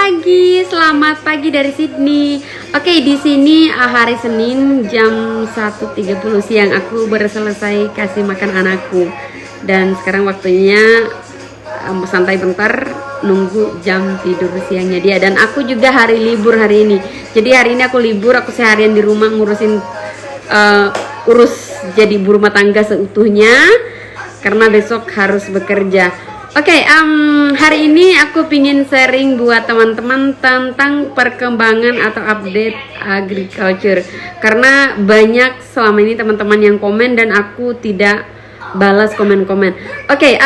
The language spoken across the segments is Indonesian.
selamat pagi dari Sydney. Oke, di sini hari Senin jam 1.30 siang aku baru selesai kasih makan anakku. Dan sekarang waktunya santai bentar nunggu jam tidur siangnya dia. Dan aku juga hari libur hari ini. Jadi hari ini aku libur, aku seharian di rumah ngurusin urus jadi ibu rumah tangga seutuhnya karena besok harus bekerja. Oke, hari ini aku pingin sharing buat teman-teman tentang perkembangan atau update agriculture. Karena banyak selama ini teman-teman yang komen dan aku tidak balas komen-komen. Oke,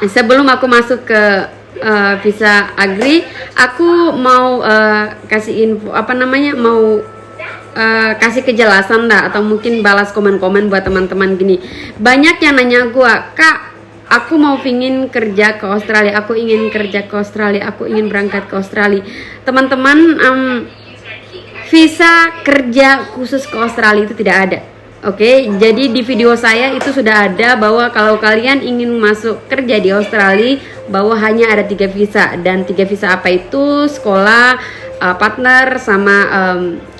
sebelum aku masuk ke visa agri, aku mau kasih info kasih kejelasan atau mungkin balas komen-komen buat teman-teman gini. Banyak yang nanya gua, "Kak, aku mau pingin kerja ke Australia, aku ingin kerja ke Australia, aku ingin berangkat ke Australia." Teman-teman, visa kerja khusus ke Australia itu tidak ada. Oke, jadi di video saya itu sudah ada bahwa kalau kalian ingin masuk kerja di Australia, bahwa hanya ada 3 visa. Dan 3 visa apa itu? Sekolah, partner, sama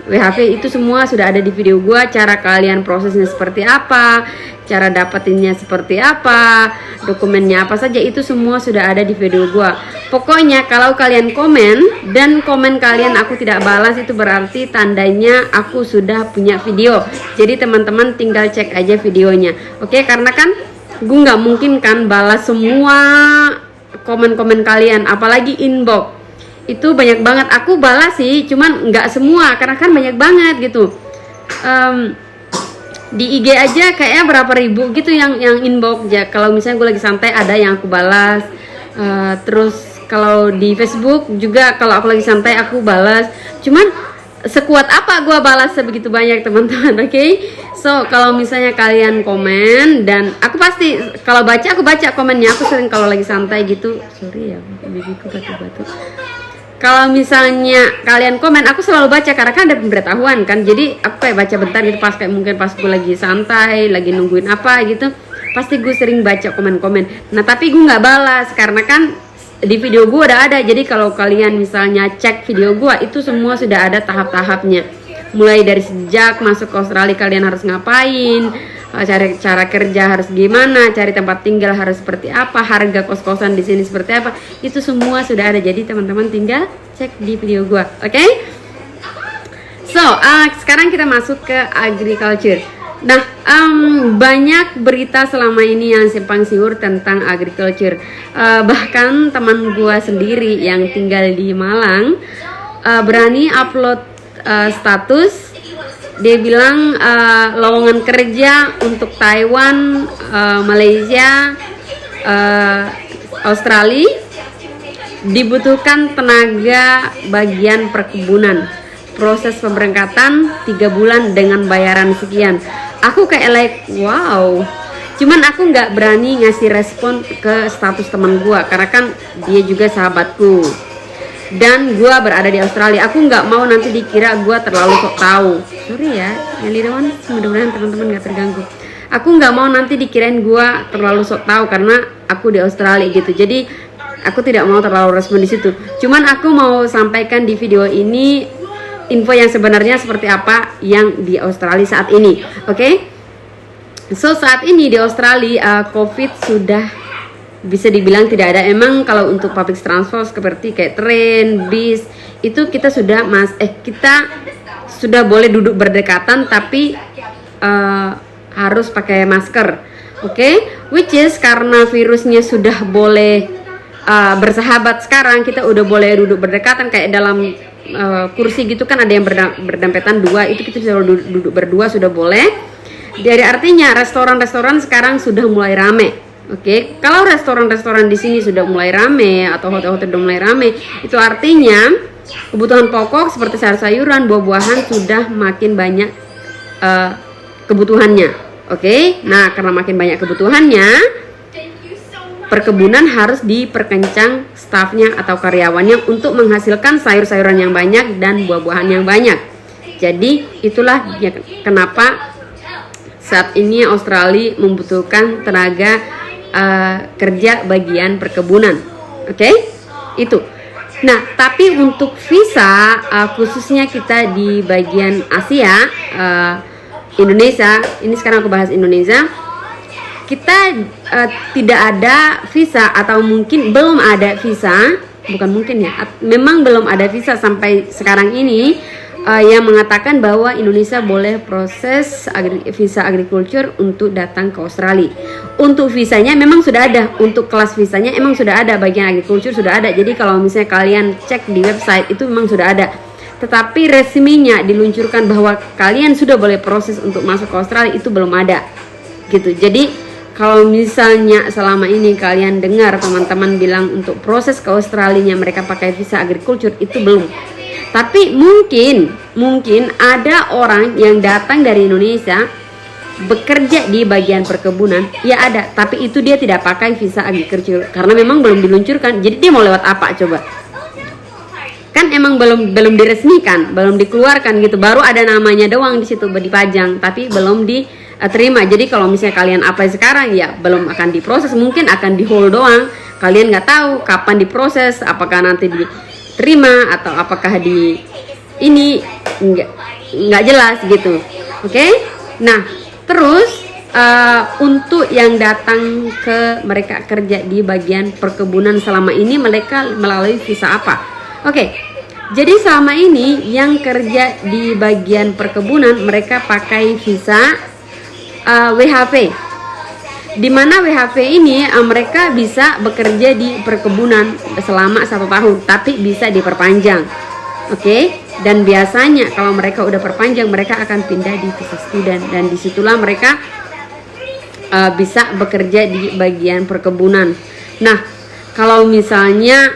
WHV, itu semua sudah ada di video gua. Cara kalian prosesnya seperti apa, cara dapetinnya seperti apa, dokumennya apa saja, itu semua sudah ada di video gua. Pokoknya kalau kalian komen dan komen kalian aku tidak balas, itu berarti tandanya aku sudah punya video. Jadi teman-teman tinggal cek aja videonya. Oke, karena kan gue nggak mungkin kan balas semua komen-komen kalian, apalagi inbox. Itu banyak banget. Aku balas sih, cuman nggak semua karena kan banyak banget gitu. Di IG aja kayaknya berapa ribu gitu yang inbox ya. Kalau misalnya gue lagi santai ada yang aku balas. Terus kalau di Facebook juga kalau aku lagi santai aku balas. Cuman sekuat apa gue balas sebegitu banyak teman-teman, oke? So kalau misalnya kalian komen dan aku pasti kalau baca, aku baca komennya. Aku sering kalau lagi santai gitu. Sorry ya, bibiku batu-batu. Kalau misalnya kalian komen, aku selalu baca karena kan ada pemberitahuan kan. Jadi aku kayak baca bentar gitu pas kayak mungkin pas gue lagi santai, lagi nungguin apa gitu. Pasti gue sering baca komen-komen. Nah tapi gue nggak balas karena kan di video gue udah ada. Jadi kalau kalian misalnya cek video gue, itu semua sudah ada tahap-tahapnya. Mulai dari sejak masuk ke Australia kalian harus ngapain, cari cara kerja harus gimana, cari tempat tinggal harus seperti apa, harga kos-kosan di sini seperti apa, itu semua sudah ada. Jadi teman-teman tinggal cek di video gua, oke? So sekarang kita masuk ke agriculture. Nah, banyak berita selama ini yang simpang siur tentang agriculture. Bahkan teman gua sendiri yang tinggal di Malang berani upload status. Dia bilang lowongan kerja untuk Taiwan, Malaysia, Australia dibutuhkan tenaga bagian perkebunan. Proses pemberangkatan 3 bulan dengan bayaran sekian. Aku kayak wow. Cuman aku nggak berani ngasih respon ke status teman gua karena kan dia juga sahabatku. Dan gue berada di Australia, aku nggak mau nanti dikira gue terlalu sok tahu. Sorry ya, Lidawan, mudah-mudahan teman-teman nggak terganggu. Aku nggak mau nanti dikirain gue terlalu sok tahu karena aku di Australia gitu. Jadi aku tidak mau terlalu respon di situ. Cuman aku mau sampaikan di video ini info yang sebenarnya seperti apa yang di Australia saat ini. Oke? So saat ini di Australia COVID sudah bisa dibilang tidak ada. Emang kalau untuk public transport seperti kayak train, bis, itu kita sudah kita sudah boleh duduk berdekatan tapi harus pakai masker. Oke? Which is karena virusnya sudah boleh bersahabat sekarang, kita udah boleh duduk berdekatan kayak dalam kursi gitu kan, ada yang berdempetan 2, itu kita sudah duduk berdua sudah boleh. Jadi artinya restoran-restoran sekarang sudah mulai rame. Oke, kalau restoran-restoran di sini sudah mulai rame atau hotel-hotel sudah mulai rame, itu artinya kebutuhan pokok seperti sayur-sayuran, buah-buahan sudah makin banyak kebutuhannya. Oke, nah karena makin banyak kebutuhannya, perkebunan harus diperkencang stafnya atau karyawannya untuk menghasilkan sayur-sayuran yang banyak dan buah-buahan yang banyak. Jadi itulah kenapa saat ini Australia membutuhkan tenaga kerja bagian perkebunan. Oke? Itu. Nah, tapi untuk visa khususnya kita di bagian Asia, Indonesia, ini sekarang aku bahas Indonesia, kita tidak ada visa atau mungkin belum ada visa, bukan mungkin ya, memang belum ada visa sampai sekarang ini yang mengatakan bahwa Indonesia boleh proses visa agriculture untuk datang ke Australia. Untuk visanya memang sudah ada, untuk kelas visanya emang sudah ada, bagian agriculture sudah ada. Jadi kalau misalnya kalian cek di website itu memang sudah ada. Tetapi resminya diluncurkan bahwa kalian sudah boleh proses untuk masuk ke Australia itu belum ada. Gitu. Jadi kalau misalnya selama ini kalian dengar teman-teman bilang untuk proses ke Australia mereka pakai visa agriculture, itu belum. Tapi mungkin ada orang yang datang dari Indonesia bekerja di bagian perkebunan, ya ada, tapi itu dia tidak pakai visa agriculture karena memang belum diluncurkan. Jadi dia mau lewat apa coba? Kan emang belum diresmikan, belum dikeluarkan gitu. Baru ada namanya doang di situ dipajang, tapi belum diterima. Jadi kalau misalnya kalian apply sekarang ya belum akan diproses, mungkin akan di hold doang. Kalian nggak tahu kapan diproses, apakah nanti diterima atau apakah ini nggak jelas gitu. Oke? Nah, terus untuk yang datang ke mereka kerja di bagian perkebunan selama ini mereka melalui visa apa? Oke. Jadi selama ini yang kerja di bagian perkebunan mereka pakai visa WHV. Di mana WHV ini mereka bisa bekerja di perkebunan selama 1 tahun, tapi bisa diperpanjang. Oke? Dan biasanya kalau mereka udah perpanjang, mereka akan pindah di visa student, dan disitulah mereka bisa bekerja di bagian perkebunan. Nah, kalau misalnya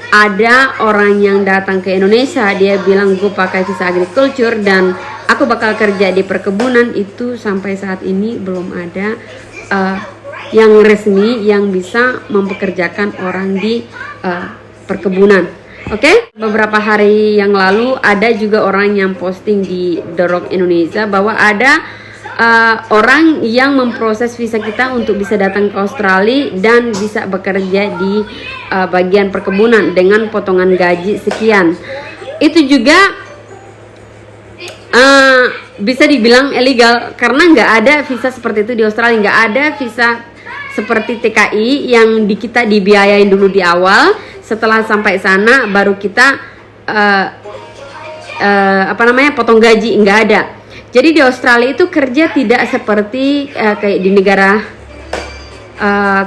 ada orang yang datang ke Indonesia, dia bilang gue pakai visa agriculture dan aku bakal kerja di perkebunan, itu sampai saat ini belum ada yang resmi yang bisa mempekerjakan orang di perkebunan. Oke? Beberapa hari yang lalu ada juga orang yang posting di The Rock Indonesia bahwa ada orang yang memproses visa kita untuk bisa datang ke Australia dan bisa bekerja di bagian perkebunan dengan potongan gaji sekian. Itu juga bisa dibilang ilegal karena nggak ada visa seperti itu di Australia. Nggak ada visa seperti TKI yang kita dibiayain dulu di awal, setelah sampai sana baru kita potong gaji. Nggak ada. Jadi di Australia itu kerja tidak seperti kayak di negara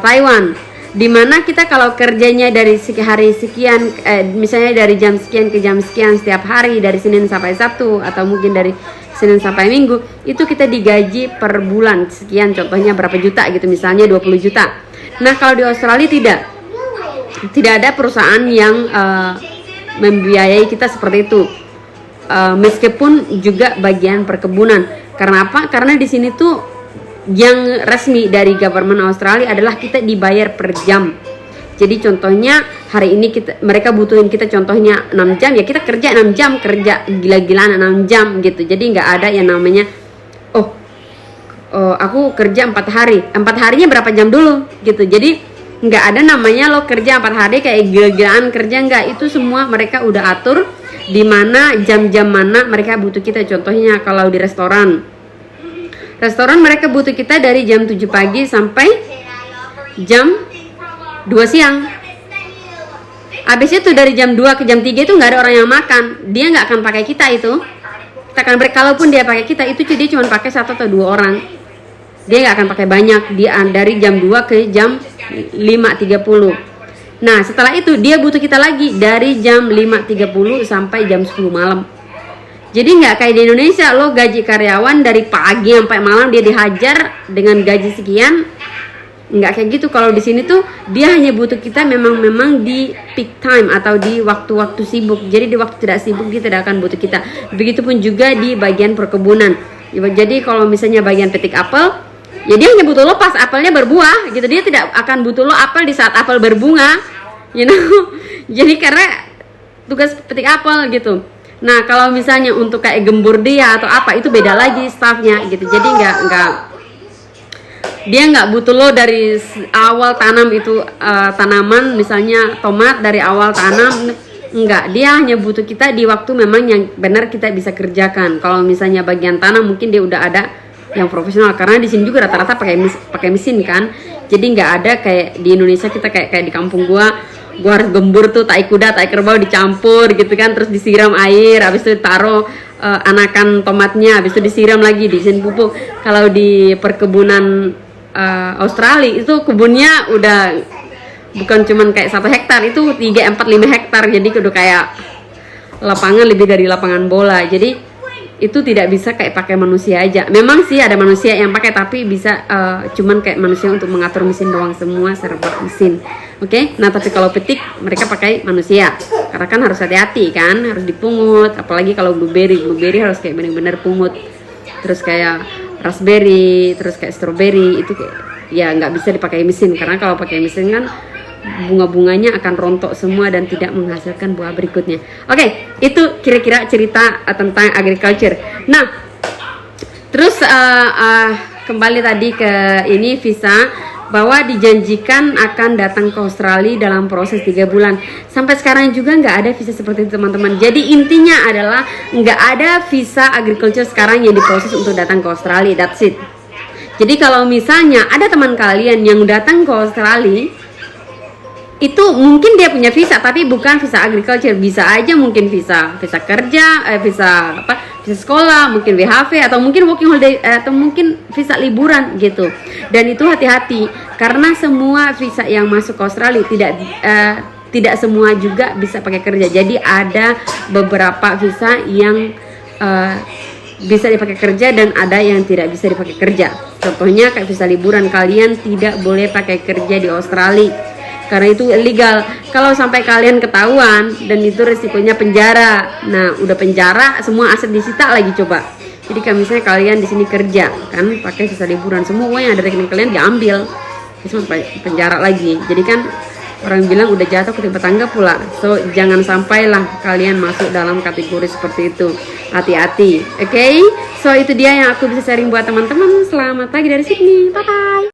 Taiwan, dimana kita kalau kerjanya dari hari sekian, misalnya dari jam sekian ke jam sekian setiap hari, dari Senin sampai Sabtu atau mungkin dari Senin sampai Minggu, itu kita digaji per bulan sekian, contohnya berapa juta gitu, misalnya 20 juta. Nah kalau di Australia tidak ada perusahaan yang membiayai kita seperti itu. Meskipun juga bagian perkebunan. Karena apa? Karena di sini tuh yang resmi dari government Australia adalah kita dibayar per jam. Jadi contohnya hari ini mereka butuhin kita contohnya 6 jam, ya kita kerja 6 jam, kerja gila-gilaan 6 jam gitu. Jadi nggak ada yang namanya aku kerja 4 hari. 4 harinya berapa jam dulu gitu. Jadi nggak ada namanya lo kerja 4 hari kayak gila-gilaan kerja, nggak. Itu semua mereka udah atur di mana jam-jam mana mereka butuh kita. Contohnya kalau di restoran mereka butuh kita dari jam 7 pagi sampai jam 2 siang. Habis itu dari jam 2 ke jam 3 itu nggak ada orang yang makan. Dia nggak akan pakai kita itu. Kita akan kalaupun dia pakai kita itu dia cuma pakai 1 atau 2 orang. Dia nggak akan pakai banyak. Dia dari jam 2 ke jam 5.30. Nah setelah itu dia butuh kita lagi dari jam 5.30 sampai jam 10 malam. Jadi nggak kayak di Indonesia lo gaji karyawan dari pagi sampai malam dia dihajar dengan gaji sekian. Nggak kayak gitu. Kalau di sini tuh dia hanya butuh kita memang di peak time atau di waktu-waktu sibuk. Jadi di waktu tidak sibuk dia tidak akan butuh kita. Begitupun juga di bagian perkebunan. Jadi kalau misalnya bagian petik apel, ya dia hanya butuh lo pas apelnya berbuah gitu. Dia tidak akan butuh lo apel di saat apel berbunga, Jadi karena tugas petik apel gitu. Nah kalau misalnya untuk kayak gembur dia atau apa itu beda lagi staffnya gitu. Jadi dia nggak butuh lo dari awal tanam itu tanaman, misalnya tomat dari awal tanam Enggak, dia hanya butuh kita di waktu memang yang benar kita bisa kerjakan. Kalau misalnya bagian tanah mungkin dia udah ada yang profesional, karena di sini juga rata-rata pakai mesin kan. Jadi nggak ada kayak di Indonesia kita kayak di kampung gua harus gembur tuh tai kuda, tai kerbau dicampur gitu kan, terus disiram air, habis itu taruh anakan tomatnya, habis itu disiram lagi, diisiin pupuk. Kalau di perkebunan Australia itu kebunnya udah bukan cuman kayak 1 hektar, itu 3, 4, 5 hektar, jadi udah kayak lapangan lebih dari lapangan bola. Jadi itu tidak bisa kayak pakai manusia aja. Memang sih ada manusia yang pakai, tapi bisa cuman kayak manusia untuk mengatur mesin doang, semua serba mesin. Oke? Nah, tapi kalau petik mereka pakai manusia. Karena kan harus hati-hati kan, harus dipungut, apalagi kalau blueberry harus kayak benar-benar pungut. Terus kayak raspberry, terus kayak strawberry itu kayak ya nggak bisa dipakai mesin, karena kalau pakai mesin kan bunga-bunganya akan rontok semua dan tidak menghasilkan buah berikutnya. Oke, itu kira-kira cerita tentang agriculture. Nah, terus kembali tadi ke ini visa, bahwa dijanjikan akan datang ke Australia dalam proses 3 bulan. Sampai sekarang juga nggak ada visa seperti itu, teman-teman. Jadi intinya adalah nggak ada visa agriculture sekarang yang diproses untuk datang ke Australia. That's it. Jadi kalau misalnya ada teman kalian yang datang ke Australia, itu mungkin dia punya visa tapi bukan visa agriculture, bisa aja mungkin visa kerja, visa sekolah, mungkin WHV, atau mungkin working holiday, atau mungkin visa liburan gitu. Dan itu hati-hati, karena semua visa yang masuk ke Australia tidak semua juga bisa pakai kerja. Jadi ada beberapa visa yang bisa dipakai kerja dan ada yang tidak bisa dipakai kerja. Contohnya kayak visa liburan, kalian tidak boleh pakai kerja di Australia karena itu illegal. Kalau sampai kalian ketahuan, dan itu resikonya penjara. Nah, udah penjara, semua aset disita lagi coba. Jadi kalau misalnya kalian di sini kerja kan pakai visa liburan, semua uang yang ada rekening kalian diambil, terus penjara lagi. Jadi kan orang bilang udah jatuh ketimpa tangga pula. So jangan sampailah kalian masuk dalam kategori seperti itu. Hati-hati, oke? So itu dia yang aku bisa sharing buat teman-teman. Selamat pagi dari Sydney, bye bye.